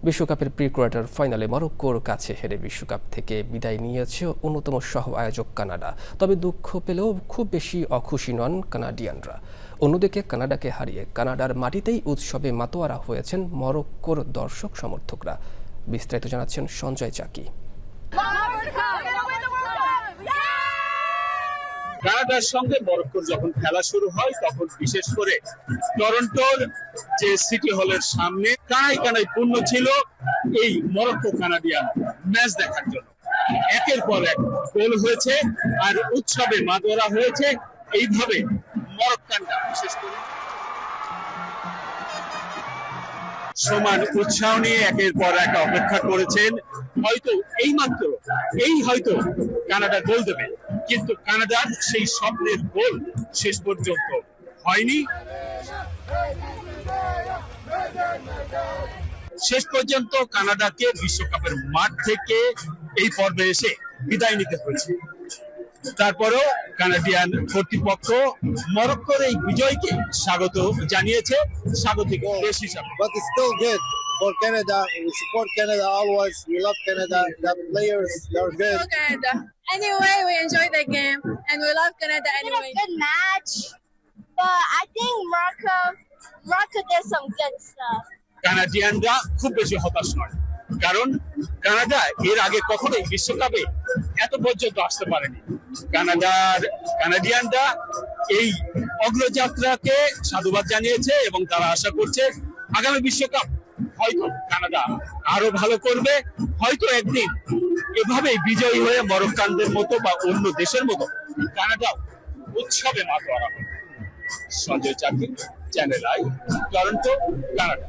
বিশ্বকাপের pre quarter ফাইনালে মরক্কোর কাছে হেরে বিশ্বকাপ থেকে বিদায় নিয়েছে অন্যতম সহ আয়োজক কানাডা। তবে দুঃখ পেলেও খুব বেশি অখুশি নন কানাডিয়ানরা। অন্যদিকে কানাডাকে হারিয়ে কানাডার মাটিতেই উৎসবে মাতোয়ারা হয়েছেন মরক্কোর দর্শক সমর্থকরা। বিস্তারিত জানাচ্ছেন সঞ্জয় চাকি। কানাডার সঙ্গে মরক্কোর যখন খেলা শুরু হয় তখন বিশেষ করে টরন্টোর যে সিটি হলের সামনে কানায় কানায় পূর্ণ ছিল এই মরক্কো কানাডিয়ান ম্যাচ দেখার জন্য। একের পর এক গোল হয়েছে আর উৎসবে মাতোয়ারা হয়েছে। এইভাবে মরক্কানরা বিশেষ করে সমান উৎসাহ নিয়ে একের পর এক অপেক্ষা করেছেন। হয়তো হয়তো কানাডা গোল দেবে, কিন্তু কানাডার সেই স্বপ্নের গোল শেষ পর্যন্ত হয়নি। শেষ পর্যন্ত কানাডাকে বিশ্বকাপের মাঠ থেকে এই পর্বে এসে বিদায় নিতে হয়েছে। তারপরেও কানাডিয়ান কর্তৃপক্ষ মরক্কোর এই বিজয়কে স্বাগত জানিয়েছে স্বাগতিক দেশ হিসাবে। But it's still good for Canada. We support Canada always. We love Canada. The players, they're good. Canada. Anyway, we enjoy the game and we love Canada anyway. It's a good match, but I think Morocco did some good stuff. কানাডিয়ানরা খুব বেশি হতাশ নয়, কারণ Canada এর আগে কখনোই বিশ্বকাপে এত পর্যন্ত আসতে পারেনি। কানাডিয়ানরা এই অগ্রযাত্রাকে সাধুবাদ জানিয়েছে এবং তারা আশা করছে আগামী বিশ্বকাপ হয়তো কানাডা আরো ভালো করবে। হয়তো একদিন এভাবেই বিজয়ী হয়ে মরক্কানদের মতো বা অন্য দেশের মতো কানাডাও উৎসবে মাতোয়ারা হবে। সঞ্জয় চাকি, চ্যানেল আই, টরন্টো, কানাডা।